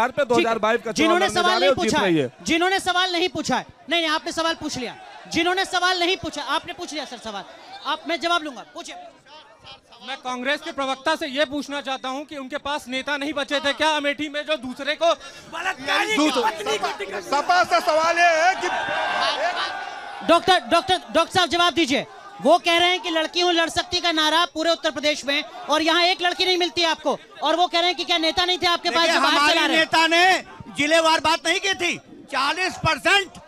आधार पे 2022 का जिन्होंने सवाल नहीं पूछा, जिन्होंने सवाल नहीं पूछा है, नहीं आपने सवाल पूछ लिया। जिन्होंने सवाल नहीं पूछा, आपने पूछ लिया सर सवाल, आप मैं जवाब लूंगा, पूछिए। मैं कांग्रेस के प्रवक्ता से ये पूछना चाहता हूं कि उनके पास नेता नहीं बचे थे क्या अमेठी में, जो दूसरे को सपा से सवाल ये है कि डॉक्टर साहब जवाब दीजिए। वो कह रहे हैं कि लड़की हूं लड़ सकती का नारा पूरे उत्तर प्रदेश में, और यहाँ एक लड़की नहीं मिलती आपको, और वो कह रहे हैं कि क्या नेता नहीं थे आपके पास जो बाहर चला रहे? नेता ने जिलेवार बात नहीं की थी। 40%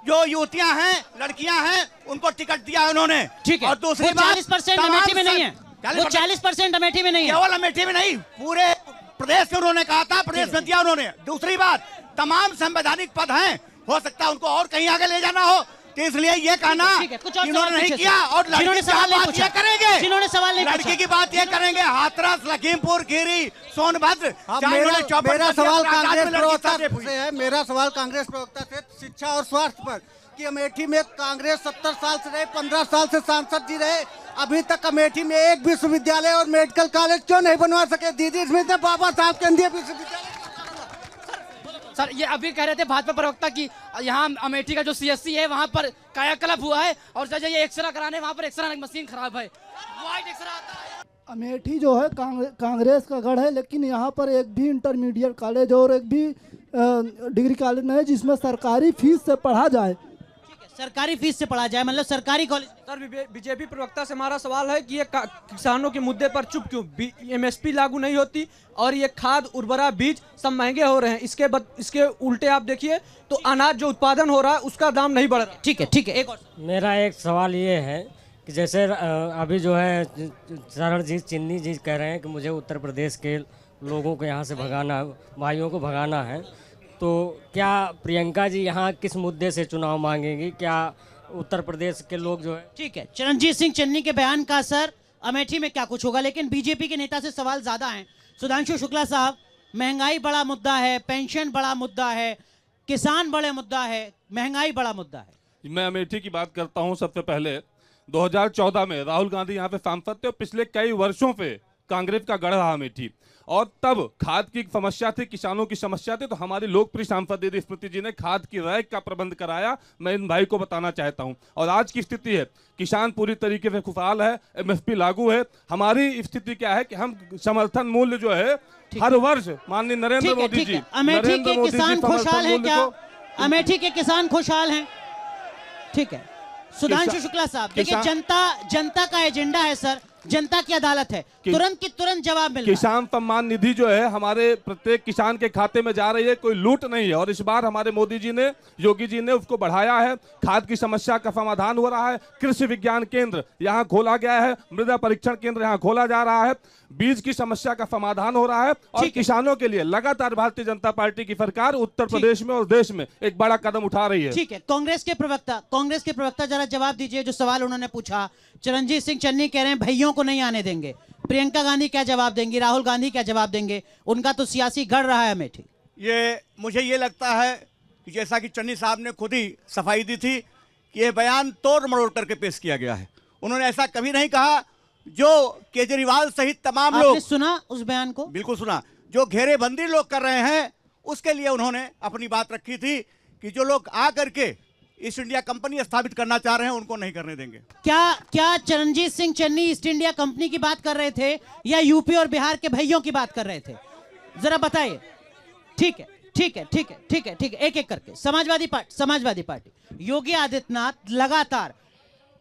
जो युवतियां हैं, लड़कियां हैं, उनको टिकट दिया है उन्होंने। ठीक है, और दूसरी 40% अमेठी में नहीं है, वो 40% अमेठी में नहीं है, केवल अमेठी में नहीं, पूरे प्रदेश में उन्होंने कहा था, प्रदेश में दिया उन्होंने। दूसरी बात, तमाम संवैधानिक पद हैं, हो सकता है उनको और कहीं आगे ले जाना हो, तो इसलिए ये कहना इन्होंने नहीं किया। और लड़की की बात ये करेंगे, जिन्होंने सवाल नहीं लड़की की बात ये करेंगे, हाथरस, लखीमपुर खीरी, सोनभद्र। मेरा सवाल कांग्रेस प्रवक्ता से है, मेरा सवाल कांग्रेस प्रवक्ता से शिक्षा और स्वास्थ्य पर, कि अमेठी में कांग्रेस 70 साल से रहे, 15 साल से सांसद जी रहे, अभी तक अमेठी में एक विश्वविद्यालय और मेडिकल कॉलेज क्यों नहीं बनवा सके? दीदी स्मिथ ने बाबा साहब केंद्रीय विश्वविद्यालय। सर ये अभी कह रहे थे भाजपा प्रवक्ता की यहाँ अमेठी का जो सीएससी है वहाँ पर कायाकल्प हुआ है, और जब ये एक्सरे कराने वहाँ पर एक्सरे मशीन खराब है, वाइट एक्सरे आता है। अमेठी जो है कांग्रेस का गढ़ है, लेकिन यहाँ पर एक भी इंटरमीडिएट कॉलेज और एक भी डिग्री कॉलेज नहीं है जिसमें सरकारी फीस से पढ़ा जाए। सरकारी फीस से पढ़ा जाए, मतलब सरकारी कॉलेज। सर बीजेपी प्रवक्ता से हमारा सवाल है कि ये किसानों के मुद्दे पर चुप क्यों? एमएसपी लागू नहीं होती और ये खाद उर्वरा बीज सब महंगे हो रहे हैं, इसके उल्टे आप देखिए तो अनाज जो उत्पादन हो रहा है उसका दाम नहीं बढ़ रहा। ठीक है, एक और मेरा एक सवाल ये है कि जैसे अभी जो है चरणजीत चिन्नी जी कह रहे हैं कि मुझे उत्तर प्रदेश के लोगों को यहाँ से भगाना, भाइयों को भगाना है, तो क्या प्रियंका जी यहाँ किस मुद्दे से चुनाव मांगेंगी? क्या उत्तर प्रदेश के लोग जो है? ठीक है, चरणजीत सिंह चन्नी के बयान का असर अमेठी में क्या कुछ होगा, लेकिन बीजेपी के नेता से सवाल ज्यादा हैं। सुधांशु शुक्ला साहब, महंगाई बड़ा मुद्दा है, पेंशन बड़ा मुद्दा है, किसान बड़े मुद्दा है, महंगाई बड़ा मुद्दा है। मैं अमेठी की बात करता हूँ। सबसे पहले 2014 में राहुल गांधी यहाँ पे सांसद थे और पिछले कई वर्षों पे कांग्रेस का गढ़ रहा अमेठी, और तब खाद की समस्या थी, किसानों की समस्या थी, तो हमारी लोकप्रिय सांसद दीदी स्मृति जी ने खाद की रैक का प्रबंध कराया। मैं इन भाई को बताना चाहता हूं। और आज की स्थिति है, किसान पूरी तरीके से खुशहाल है, एमएसपी लागू है। हमारी स्थिति क्या है कि हम समर्थन मूल्य जो है हर वर्ष माननीय नरेंद्र मोदी जी, अमेठी के किसान खुशहाल हैं क्या? अमेठी के किसान खुशहाल हैं? ठीक है, सुधांशु शुक्ला साहब, देखिए जनता का एजेंडा है सर, जनता की अदालत है, तुरंत की तुरंत जवाब मिल रहा है। किसान सम्मान निधि जो है हमारे प्रत्येक किसान के खाते में जा रही है, कोई लूट नहीं है। और इस बार हमारे मोदी जी ने, योगी जी ने उसको बढ़ाया है। खाद की समस्या का समाधान हो रहा है। कृषि विज्ञान केंद्र यहाँ खोला गया है, मृदा परीक्षण केंद्र यहाँ खोला जा रहा है, बीज की समस्या का समाधान हो रहा है, और किसानों के लिए लगातार भारतीय जनता पार्टी की सरकार उत्तर प्रदेश में और देश में एक बड़ा कदम उठा रही है। ठीक है, कांग्रेस के प्रवक्ता जरा जवाब दीजिए जो सवाल उन्होंने पूछा। चरणजीत सिंह चन्नी कह रहे हैं भैयों को नहीं आने देंगे, प्रियंका गांधी क्या जवाब देंगी, राहुल गांधी क्या जवाब देंगे? उनका तो सियासी गढ़ रहा है अमेठी। मुझे ये लगता है कि जैसा कि चन्नी साहब ने खुद ही सफाई दी थी कि ये बयान तोड़ मरोड़ करके पेश किया गया है। उन्होंने ऐसा कभी नहीं कहा। जो केजरीवाल सहित तमाम लोग, आपने सुना उस बयान को? बिल्कुल सुना। जो घेरेबंदी लोग कर रहे हैं उसके लिए उन्होंने अपनी बात रखी थी कि जो लोग आ करके ईस्ट इंडिया कंपनी स्थापित करना चाह रहे हैं उनको नहीं करने देंगे। क्या Charanjit Singh Channi east India company की बात कर रहे थे या यूपी और बिहार के भैयों की बात कर रहे थे? जरा बताइए। ठीक है, एक एक करके। समाजवादी पार्टी, योगी आदित्यनाथ लगातार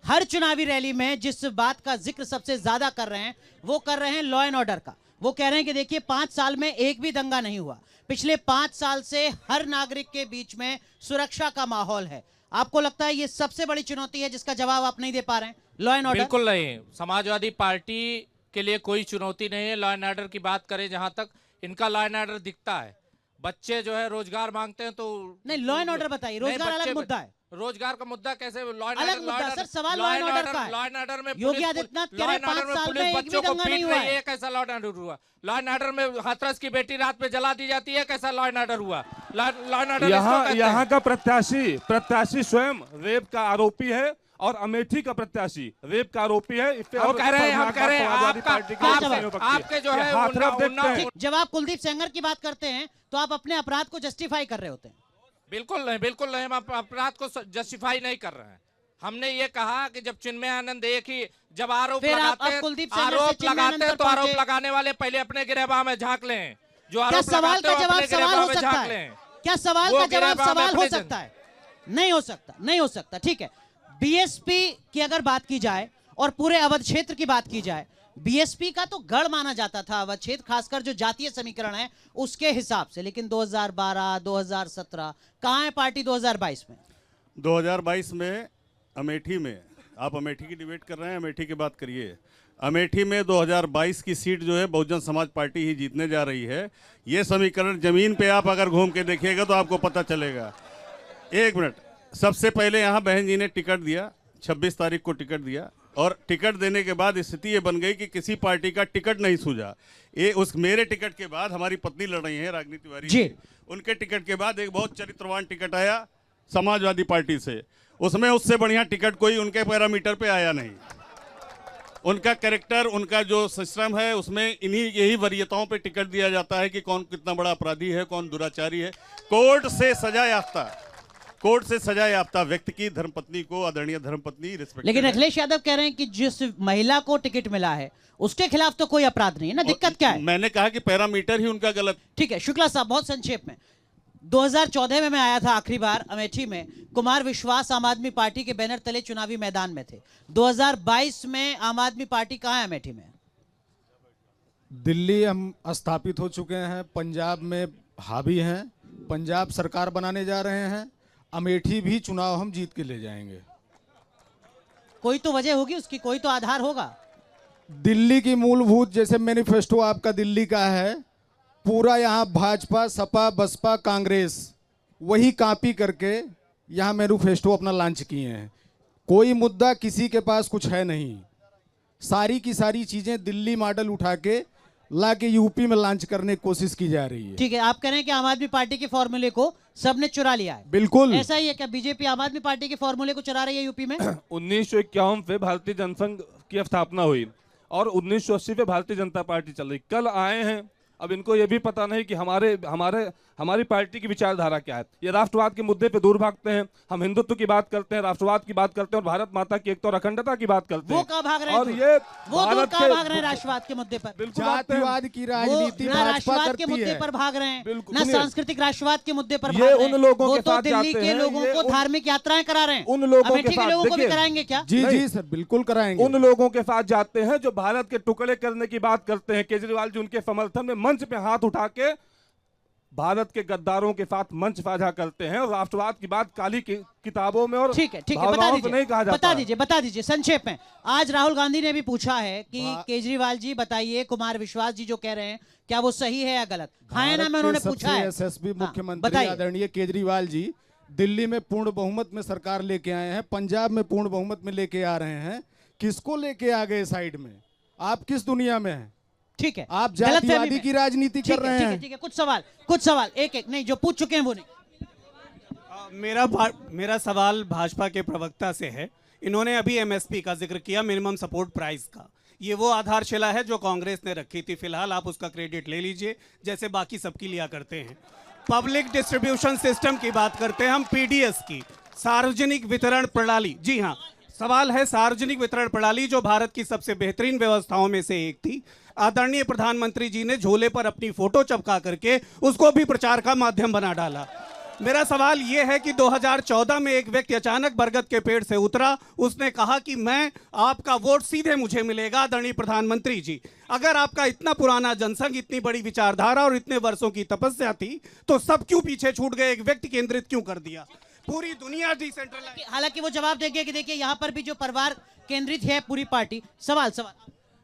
हर चुनावी रैली में जिस बात का जिक्र सबसे ज्यादा कर रहे हैं वो कर रहे हैं लॉ एंड ऑर्डर का। वो कह रहे हैं कि देखिए 5 साल में एक भी दंगा नहीं हुआ, पिछले 5 साल से हर नागरिक के बीच में सुरक्षा का माहौल है। आपको लगता है ये सबसे बड़ी चुनौती है जिसका जवाब आप नहीं दे पा रहे हैं? Law and order? बिल्कुल नहीं, समाजवादी पार्टी के लिए कोई चुनौती नहीं है। लॉ एंड ऑर्डर की बात करें, जहां तक इनका लॉ एंड ऑर्डर दिखता है, बच्चे जो है रोजगार मांगते हैं तो नहीं। लॉ एंड ऑर्डर बताइए, रोजगार अलग मुद्दा है। रोजगार का मुद्दा कैसे? अलग मुद्दा सर, सवाल लॉ एंड ऑर्डर का है। लॉ एंड ऑर्डर में योगी आदित्यनाथ कह रहे हैं 5 साल में एक भी दंगा नहीं हुआ है। ये कैसा लॉ एंड ऑर्डर हुआ? लॉ एंड ऑर्डर में हाथरस की बेटी रात में जला दी जाती है, कैसा लॉ एंड ऑर्डर हुआ? लॉ एंड ऑर्डर यहाँ का प्रत्याशी स्वयं रेप का आरोपी है और अमेठी का प्रत्याशी रेप का आरोपी है। इस पे हम और कह रहे हैं समाजवादी पार्टी की आपके जो है हाथरस देखते हैं। जब आप कुलदीप सेंगर की बात करते हैं तो आप अपने अपराध को जस्टिफाई कर रहे होते हैं। बिल्कुल नहीं, बिल्कुल नहीं, हम अपराध को जस्टिफाई नहीं कर रहे हैं। हमने ये कहा कि जब चिन्मय आनंद एक ही जब आरोप लगाते हैं तो आरोप लगाने वाले पहले अपने गिरहबा में झांक लें। जो क्या सवाल का जवाब सवाल हो सकता है? क्या सवाल का जवाब सवाल हो सकता है? नहीं हो सकता, नहीं हो सकता। ठीक है, बीएसपी की अगर बात की जाए और पूरे अवध क्षेत्र की बात की जाए, बीएसपी का तो गढ़ माना जाता था अवध क्षेत्र, खासकर जो जातीय समीकरण है उसके हिसाब से। लेकिन 2012, 2017 कहां है पार्टी 2022 में? 2022 में अमेठी में, आप अमेठी की डिबेट कर रहे हैं, अमेठी की बात करिए। अमेठी में 2022 की सीट जो है बहुजन समाज पार्टी ही जीतने जा रही है। ये समीकरण जमीन पे आप अगर घूम के देखिएगा तो आपको पता चलेगा। एक मिनट, सबसे पहले यहाँ बहन जी ने टिकट दिया, 26 तारीख को टिकट दिया, और टिकट देने के बाद स्थिति ये बन गई कि किसी पार्टी का टिकट नहीं सूझा। मेरे टिकट के बाद हमारी पत्नी लड़ रही है रागिनी तिवारी जी, उनके टिकट के बाद एक बहुत चरित्रवान टिकट आया समाजवादी पार्टी से, उसमें उससे बढ़िया टिकट कोई उनके पैरामीटर पे आया नहीं। उनका कैरेक्टर, उनका जो सिस्टम है उसमें यही वरीयताओं पे टिकट दिया जाता है कि कौन कितना बड़ा अपराधी है, कौन दुराचारी है। कोर्ट से सजा याफ्ता व्यक्ति की धर्मपत्नी को आदरणीय धर्मपत्नी रिस्पेक्ट। लेकिन अखिलेश यादव कह रहे हैं कि जिस महिला को टिकट मिला है उसके खिलाफ तो कोई अपराध नहीं है ना, दिक्कत क्या है? मैंने कहा कि पैरामीटर ही उनका गलत। ठीक है, शुक्ला साहब बहुत संक्षेप में, 2014 में मैं आया था आखिरी बार अमेठी में, कुमार विश्वास आम आदमी पार्टी के बैनर तले चुनावी मैदान में थे। 2022 में आम आदमी पार्टी कहां है अमेठी में? दिल्ली हम स्थापित हो चुके हैं, पंजाब में हावी हैं, पंजाब सरकार बनाने जा रहे हैं, अमेठी भी चुनाव हम जीत के ले जाएंगे। कोई तो वजह होगी उसकी, कोई तो आधार होगा। दिल्ली की मूलभूत, जैसे मैनिफेस्टो आपका दिल्ली का है, पूरा यहाँ भाजपा, सपा, बसपा, कांग्रेस वही कॉपी करके यहाँ मैनिफेस्टो अपना लॉन्च किए हैं। कोई मुद्दा किसी के पास कुछ है नहीं, सारी की सारी चीजें दिल्ली मॉडल उठा के ला के यूपी में लॉन्च करने की कोशिश की जा रही है। ठीक है, आप कह रहे हैं कि आम आदमी पार्टी के फॉर्मूले को सबने चुरा लिया है। बिल्कुल ऐसा ही है क्या? बीजेपी आम आदमी पार्टी के फॉर्मूले को चुरा रही है यूपी में? 1951 पे भारतीय जनसंघ की स्थापना हुई और 1980 पे भारतीय जनता पार्टी चल रही। कल आए हैं, अब इनको ये भी पता नहीं कि हमारी पार्टी की विचारधारा क्या है। ये राष्ट्रवाद के मुद्दे पे दूर भागते हैं। हम हिंदुत्व की बात करते हैं, राष्ट्रवाद की बात करते हैं और भारत माता की एकता और अखंडता की बात करते हैं। वो कहाँ भाग रहे हैं? और ये वो दूर कहाँ भाग रहे हैं राष्ट्रवाद के मुद्दे पर? जातिवाद की राजनीति ना राष्ट्रवाद के मुद्दे पर भाग रहे हैं, ना सांस्कृतिक राष्ट्रवाद के मुद्दे पर भाग रहे हैं। उन लोगों के साथ दिल्ली के लोगों को धार्मिक यात्राएं करा रहे हैं, उन लोगों के लोगों को भी कराएंगे क्या? जी सर, बिल्कुल कराएंगे। उन लोगों के साथ जाते हैं जो भारत के टुकड़े करने की बात करते हैं। केजरीवाल जी उनके समर्थन में मंच पे हाथ उठा के भारत के गद्दारों के साथ मंच साझा करते हैं और राष्ट्रवाद की बात काली किताबों में और ठीक है, बता दीजिए संक्षेप में। आज राहुल गांधी ने भी पूछा है कि केजरीवाल जी बताइए, कुमार विश्वास जी जो कह रहे हैं क्या वो सही है या गलत? हाँ है ना, मैं उन्होंने पूछा है। एसएसपी मुख्यमंत्री आदरणीय केजरीवाल जी दिल्ली में पूर्ण बहुमत में सरकार लेके आए हैं, पंजाब में पूर्ण बहुमत में लेके आ रहे हैं। किसको लेके आ गए साइड में? आप किस दुनिया में हैं? ठीक है, आप जातिवादी की राजनीति कर रहे हैं। ठीक है, कुछ सवाल एक नहीं, जो पूछ चुके हैं वो नहीं। मेरा सवाल भाजपा के प्रवक्ता से है। इन्होंने अभी एमएसपी का जिक्र किया, मिनिमम सपोर्ट प्राइस का। ये वो आधारशिला है जो कांग्रेस ने रखी थी। फिलहाल आप उसका क्रेडिट ले लीजिए, जैसे बाकी सबकी लिया करते हैं। पब्लिक डिस्ट्रीब्यूशन सिस्टम की बात करते हैं हम, पीडीएस की, सार्वजनिक वितरण प्रणाली। जी हाँ, सवाल है सार्वजनिक वितरण प्रणाली जो भारत की सबसे बेहतरीन व्यवस्थाओं में से एक थी। आदरणीय प्रधानमंत्री जी ने झोले पर अपनी फोटो चिपका करके उसको भी प्रचार का माध्यम बना डाला। मेरा सवाल यह है कि 2014 में एक व्यक्ति अचानक बरगद के पेड़ से उतरा, उसने कहा कि मैं आपका वोट सीधे मुझे मिलेगा। आदरणीय प्रधानमंत्री जी, अगर आपका इतना पुराना जनसंघ, इतनी बड़ी विचारधारा और इतने वर्षों की तपस्या थी तो सब क्यों पीछे छूट गए? एक व्यक्ति केंद्रित क्यों कर दिया? पूरी दुनिया डिसेंट्रलाइज। हालांकि वो जवाब देंगे कि देखिए यहाँ पर भी जो परिवार केंद्रित है पूरी पार्टी। सवाल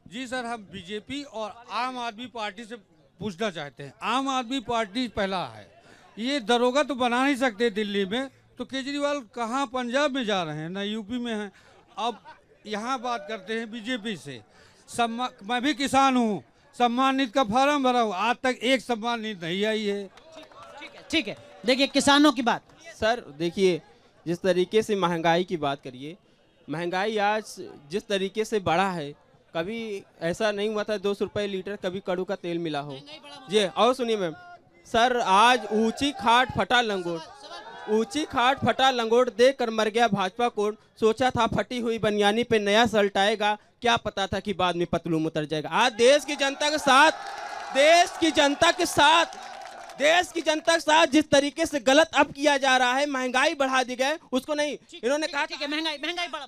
जी सर, हम बीजेपी और आम आदमी पार्टी से पूछना चाहते हैं। आम आदमी पार्टी पहला है, ये दरोगा तो बना नहीं सकते दिल्ली में, तो केजरीवाल कहाँ पंजाब में जा रहे हैं, ना यूपी में हैं। अब यहाँ बात करते हैं बीजेपी से। मैं भी किसान हूँ, सम्मान निधि का फॉर्म भरा हूँ, आज तक एक सम्मान निधि नहीं आई है। ठीक है, देखिए किसानों की बात। सर देखिए, जिस तरीके से महंगाई की बात करिए, महंगाई आज जिस तरीके से बढ़ा है, कभी ऐसा नहीं हुआ था 200 रुपये लीटर कभी कड़ू का तेल मिला हो। जी और सुनिए मैम, सर आज ऊंची खाट फटा लंगोट देख कर मर गया भाजपा कोट। सोचा था फटी हुई बनियानी पे नया सल्ट आएगा, क्या पता था कि बाद में पतलून उतर जाएगा। आज देश की जनता के साथ जिस तरीके से गलत अब किया जा रहा है, महंगाई बढ़ा दी गई, उसको नहीं इन्होंने कहा ठीक है महंगाई बढ़ा।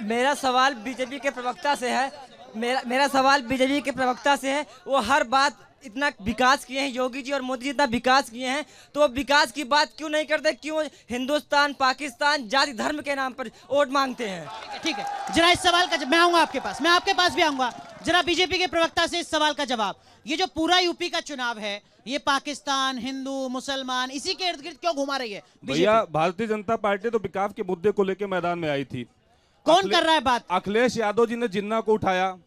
मेरा सवाल बीजेपी के प्रवक्ता से है, मेरा सवाल बीजेपी के प्रवक्ता से है। वो हर बात इतना विकास किए हैं, योगी जी और मोदी जी इतना विकास किए हैं, तो विकास की बात क्यों नहीं करते? क्यों हिंदुस्तान पाकिस्तान जाति धर्म के नाम पर वोट मांगते हैं? ठीक है, जरा इस सवाल का मैं आऊंगा आपके पास, मैं आपके पास भी आऊंगा। जरा बीजेपी के प्रवक्ता से इस सवाल का जवाब। ये जो पूरा यूपी का चुनाव है, ये पाकिस्तान, हिंदू, मुसलमान इसी के इर्द गिर्द क्यों घुमा रही है भैया? भारतीय जनता पार्टी तो विकास के मुद्दे को लेकर मैदान में आई थी। कौन कर रहा है बात? अखिलेश यादव जी ने जिन्ना को उठाया,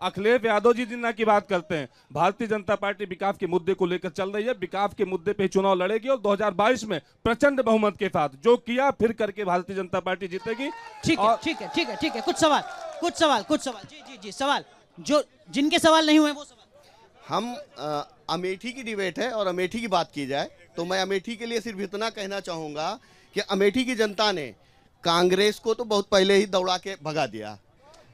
अखिलेश यादव जी जिन्ना की बात करते हैं। भारतीय जनता पार्टी विकास के मुद्दे को लेकर चल रही है, विकास के मुद्दे पे चुनाव लड़ेगी और 2022 में प्रचंड बहुमत के साथ जो किया फिर करके भारतीय जनता पार्टी जीतेगी। ठीक है, कुछ सवाल जी सवाल जो जिनके सवाल नहीं हुए वो सवाल। हम अमेठी की डिबेट है और अमेठी की बात की जाए तो मैं अमेठी के लिए सिर्फ इतना कहना चाहूँगा कि अमेठी की जनता ने कांग्रेस को तो बहुत पहले ही दौड़ा के भगा दिया।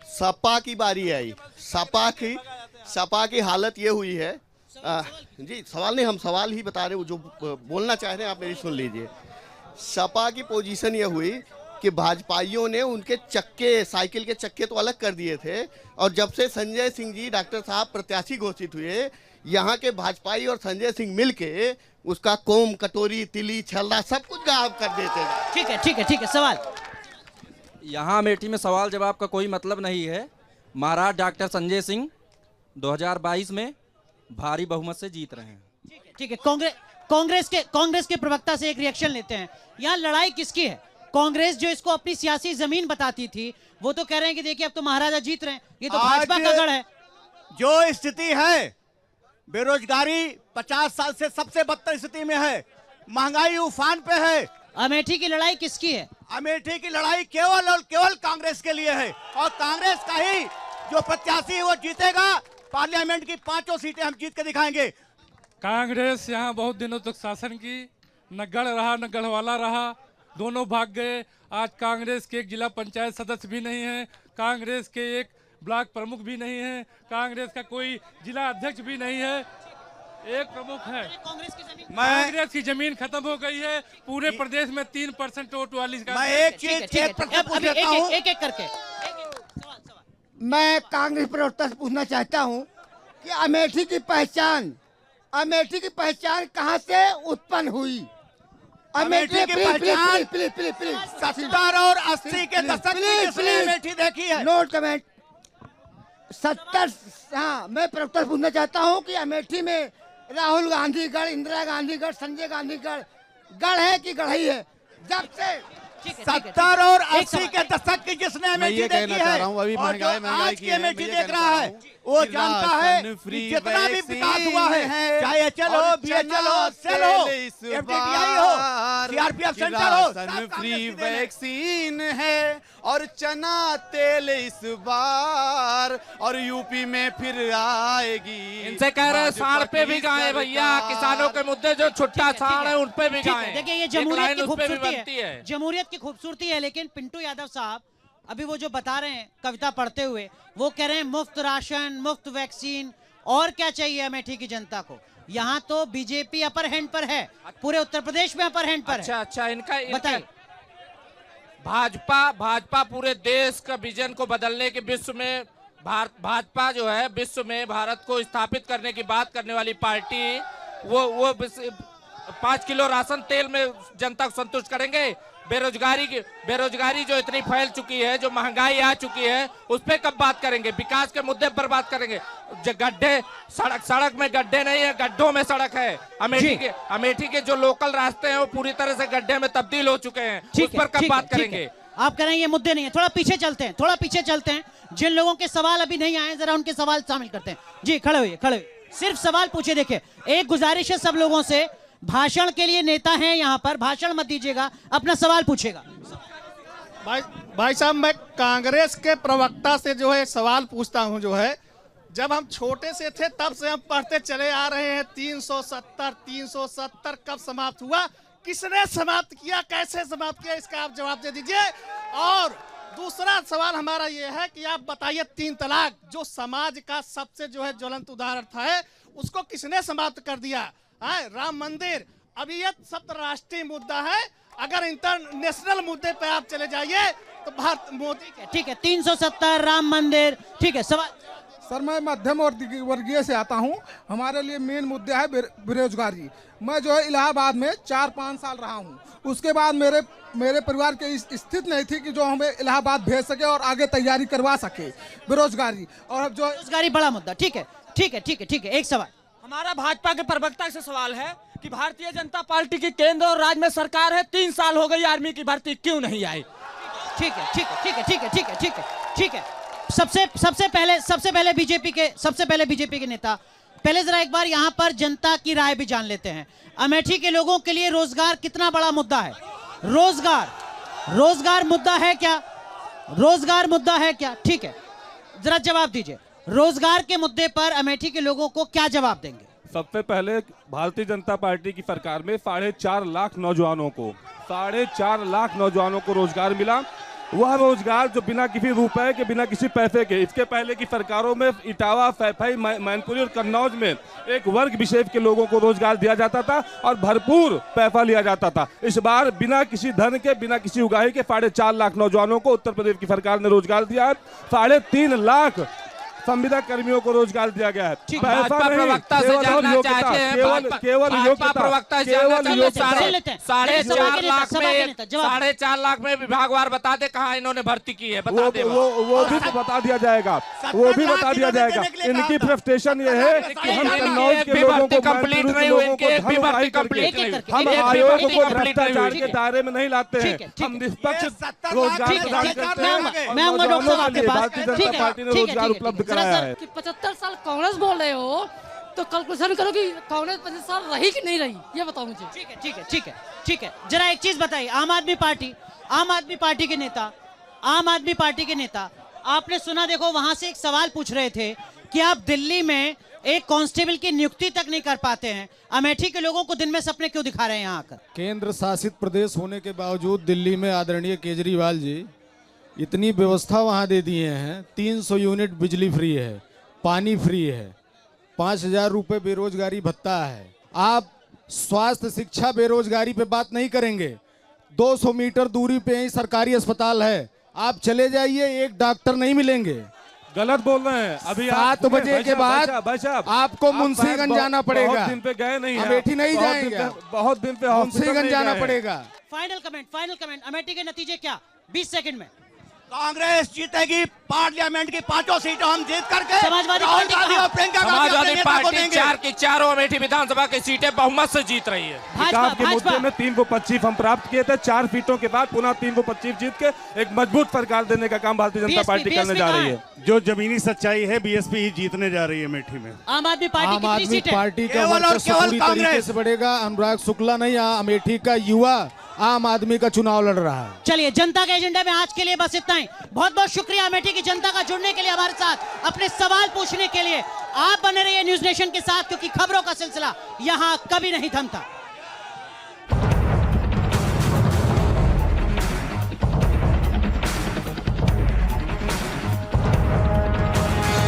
सपा की बारी आई, सपा की हालत ये हुई है जी, सवाल नहीं, हम सवाल ही बता रहे हैं, जो बोलना चाह रहे हैं आप मेरी सुन लीजिए। सपा की पोजीशन ये हुई कि भाजपाइयों ने उनके चक्के, साइकिल के चक्के तो अलग कर दिए थे, और जब से संजय सिंह जी डॉक्टर साहब प्रत्याशी घोषित हुए, यहाँ के भाजपाई और संजय सिंह मिलके उसका कोम, कटोरी, तिली, छल्ला सब कुछ गायब कर देते हैं। ठीक है, सवाल। यहाँ अमेठी में सवाल जवाब का कोई मतलब नहीं है। महाराज डॉक्टर संजय सिंह 2022 में भारी बहुमत से जीत रहे हैं। ठीक है, कांग्रेस के प्रवक्ता से एक रिएक्शन लेते हैं। यहाँ लड़ाई किसकी है? कांग्रेस जो इसको अपनी सियासी जमीन बताती थी, वो तो कह रहे हैं कि देखिए अब तो महाराजा जीत रहे हैं, ये तो भाजपा का गढ़ है। जो स्थिति है, बेरोजगारी 50 साल से सबसे बदतर स्थिति में है, महंगाई उफान पे है। अमेठी की लड़ाई किसकी है? अमेठी की लड़ाई केवल और केवल कांग्रेस के लिए है, और कांग्रेस का ही जो प्रत्याशी है वो जीतेगा। पार्लियामेंट की 5 सीटें हम जीत के दिखाएंगे। कांग्रेस यहाँ बहुत दिनों तक शासन की, न गढ़ रहा न गढ़वाला रहा, दोनों भाग गए। आज कांग्रेस के एक जिला पंचायत सदस्य भी नहीं है, कांग्रेस के एक ब्लॉक प्रमुख भी नहीं है, कांग्रेस का कोई जिला अध्यक्ष भी नहीं है, एक प्रमुख है। कांग्रेस की जमीन खत्म हो गई है। पूरे प्रदेश में 3% वोट वाली। मैं एक करके मैं कांग्रेस प्रवक्ता से पूछना चाहता हूं कि अमेठी की पहचान कहां से उत्पन्न हुई? अमेठी की पहचान 70 और 80 के दशक की अमेठी देखी है। Note comment 70। हाँ, मैं प्रवक्ता से पूछना चाहता हूं कि अमेठी में राहुल गांधी गढ़, इंदिरा गांधी गढ़, संजय गांधी गढ़ है कि गढ़ई है? जब से 70 और 80 के दशक की जिसने अमेठी देखी है और जो आज की अमेठी देख रहा है वो जानता है कि जितना भी विकास हुआ है, चाहे एचएल हो, बीएचएल हो, सेल हो, एफडीटीआई हो, सीआरपीएफ सेंटर हो, राशन फ्री वैक्सीन है और चना तेल इस बार और यूपी में फिर आएगी। इनसे कह रहे हैं साड़ पे भी गाएं भैया, किसानों के मुद्दे जो छुट्टा साड़ है उन पे भी गाएं। देखिए ये जमहूरियत की खूबसूरती है, जमहूरियत की खूबसूरती है। लेकिन पिंटू यादव साहब अभी वो जो बता रहे हैं कविता पढ़ते हुए, वो कह रहे हैं मुफ्त राशन, मुफ्त वैक्सीन, और क्या चाहिए अमेठी की जनता को? यहाँ तो बीजेपी अपर हैंड पर है, पूरे उत्तर प्रदेश में अपर हैंड पर है। अच्छा, इनका बताइए। भाजपा पूरे देश का विजन को बदलने के विश्व में भाजपा जो है विश्व में भारत को स्थापित करने की बात करने वाली पार्टी, वो 5 किलो राशन तेल में जनता को संतुष्ट करेंगे? बेरोजगारी जो इतनी फैल चुकी है, जो महंगाई आ चुकी है, उस पर कब बात करेंगे? विकास के मुद्दे पर बात करेंगे? गड्ढे, सड़क में गड्ढे नहीं है, गड्ढों में सड़क है। अमेठी के जो लोकल रास्ते हैं वो पूरी तरह से गड्ढे में तब्दील हो चुके हैं, उस पर कब बात करेंगे? आप कह रहे हैं ये मुद्दे नहीं है, थोड़ा पीछे चलते हैं। जिन लोगों के सवाल अभी नहीं आए जरा उनके सवाल शामिल करते हैं। जी खड़े हुए, सिर्फ सवाल पूछे। देखिए एक गुजारिश है सब लोगों से भाषण के लिए नेता हैं यहाँ पर, भाषण मत दीजिएगा, अपना सवाल पूछेगा। भाई साहब, मैं कांग्रेस के प्रवक्ता से जो है सवाल पूछता हूं। जो है जब हम छोटे से थे तब से हम पढ़ते चले आ रहे हैं 370 कब समाप्त हुआ, किसने समाप्त किया, कैसे समाप्त किया, इसका आप जवाब दे दीजिए। और दूसरा सवाल हमारा ये है कि आप बताइए 3 तलाक जो समाज का सबसे जो है ज्वलंत उदाहरण था, उसको किसने समाप्त कर दिया है? राम मंदिर अभी ये सब राष्ट्रीय मुद्दा है, अगर इंटरनेशनल मुद्दे पे आप चले जाइए तो भारत मोदी। ठीक है, 370 राम मंदिर, ठीक है। सवाल सर, मैं मध्यम वर्गीय से आता हूं, हमारे लिए मेन मुद्दा है बेरोजगारी। मैं जो है इलाहाबाद में 4-5 साल रहा हूं, उसके बाद मेरे परिवार की स्थिति नहीं थी कि जो हमें इलाहाबाद भेज सके और आगे तैयारी करवा सके। बेरोजगारी और अब जो बेरोजगारी बड़ा मुद्दा। ठीक है, ठीक है, ठीक है, ठीक है। एक सवाल हमारा भाजपा के प्रवक्ता से सवाल है कि भारतीय जनता पार्टी की केंद्र और राज्य में सरकार है, 3 साल हो गई, आर्मी की भर्ती क्यों नहीं आई? ठीक है, ठीक है, ठीक है, ठीक है, ठीक है, ठीक है, ठीक है। सबसे पहले बीजेपी के नेता, पहले जरा एक बार यहाँ पर जनता की राय भी जान लेते हैं। अमेठी के लोगों के लिए रोजगार कितना बड़ा मुद्दा है? रोजगार मुद्दा है क्या? रोजगार मुद्दा है क्या? ठीक है, जरा जवाब दीजिए। रोजगार के मुद्दे पर अमेठी के लोगों को क्या जवाब देंगे? सबसे पहले भारतीय जनता पार्टी की सरकार में 4.5 लाख नौजवानों को रोजगार मिला। वह रोजगार जो बिना किसी रुपए के, बिना किसी पैसे के, इसके पहले की सरकारों में इटावा, फैफई, मैनपुरी और कन्नौज में एक वर्ग विशेष के लोगों को रोजगार दिया जाता था और भरपूर पैसा लिया जाता था। इस बार बिना किसी धन के, बिना किसी उगाही के 4.5 लाख नौजवानों को उत्तर प्रदेश की सरकार ने रोजगार दिया है। 3.5 लाख संविदा कर्मियों को रोजगार दिया गया है। भाजपा प्रवक्ता से जानना चाहते हैं, भाजपा प्रवक्ता से जानना चाहते हैं, 4.5 लाख में विभागवार बता दे कहाँ इन्होंने भर्ती की है, बता दे। वो भी बता दिया जाएगा, वो भी बता दिया जाएगा। इनकी फ्रस्ट्रेशन ये है कि हम कन्नौज के लोगों को, कंप्लीट नहीं हुई, इनकी एक भी भर्ती कंप्लीट नहीं हुई, हम आयोग को भ्रष्टाचार के दायरे में नहीं लाते हैं, हम निष्पक्ष रोजगार प्रदान करते हैं। भारतीय जनता पार्टी ने रोजगार उपलब्ध कि 75 साल कांग्रेस बोल रहे हो तो कैलकुलेशन करो कि कांग्रेस 25 साल रही कि नहीं रही, ये बताओ मुझे। ठीक है, ठीक है, ठीक है, ठीक है। जरा एक चीज बताइए, आम आदमी पार्टी के नेता, आपने सुना, देखो वहां से एक सवाल पूछ रहे थे कि आप दिल्ली में एक कांस्टेबल की नियुक्ति तक नहीं कर पाते हैं, अमेठी के लोगों को दिन में सपने क्यों दिखा रहे हैं यहाँ आकर? केंद्र शासित प्रदेश होने के बावजूद दिल्ली में आदरणीय केजरीवाल जी इतनी व्यवस्था वहाँ दे दिए हैं। 300 यूनिट बिजली फ्री है, पानी फ्री है, 5,000 रुपये बेरोजगारी भत्ता है। आप स्वास्थ्य, शिक्षा, बेरोजगारी पे बात नहीं करेंगे। 200 मीटर दूरी पे ही सरकारी अस्पताल है, आप चले जाइए, एक डॉक्टर नहीं मिलेंगे। गलत बोल रहे हैं। अभी 7 बजे के बाद आपको मुंशीगंज जाना पड़ेगा। बहुत दिन पे गए नहीं, अमेठी नहीं जाएंगे, बहुत दिन पे मुंशीगंज जाना पड़ेगा। फाइनल कमेंट, अमेठी के नतीजे क्या? 20 सेकंड में। कांग्रेस जीतेगी पार्लियामेंट की 5 सीटों हम जीत करके। समाजवादी पार्टी 4 की 4 अमेठी विधानसभा की सीटें बहुमत से जीत रही है। विकास के मुद्दे में 325 हम प्राप्त किए थे, 4 सीटों के बाद पुनः 325 जीत के एक मजबूत सरकार देने का काम भारतीय जनता पार्टी करने जा रही है। जो जमीनी सच्चाई है, बीएसपी ही जीतने जा रही है अमेठी में। आम आदमी पार्टी का वर्चस्व पूरी तरीके से बढ़ेगा। अनुराग शुक्ला नहीं, अमेठी का युवा आम आदमी का चुनाव लड़ रहा है। चलिए, जनता के एजेंडा में आज के लिए बस इतना ही। बहुत बहुत शुक्रिया अमेठी की जनता का जुड़ने के लिए, हमारे साथ अपने सवाल पूछने के लिए। आप बने रहिए न्यूज नेशन के साथ, क्योंकि खबरों का सिलसिला यहाँ कभी नहीं थमता।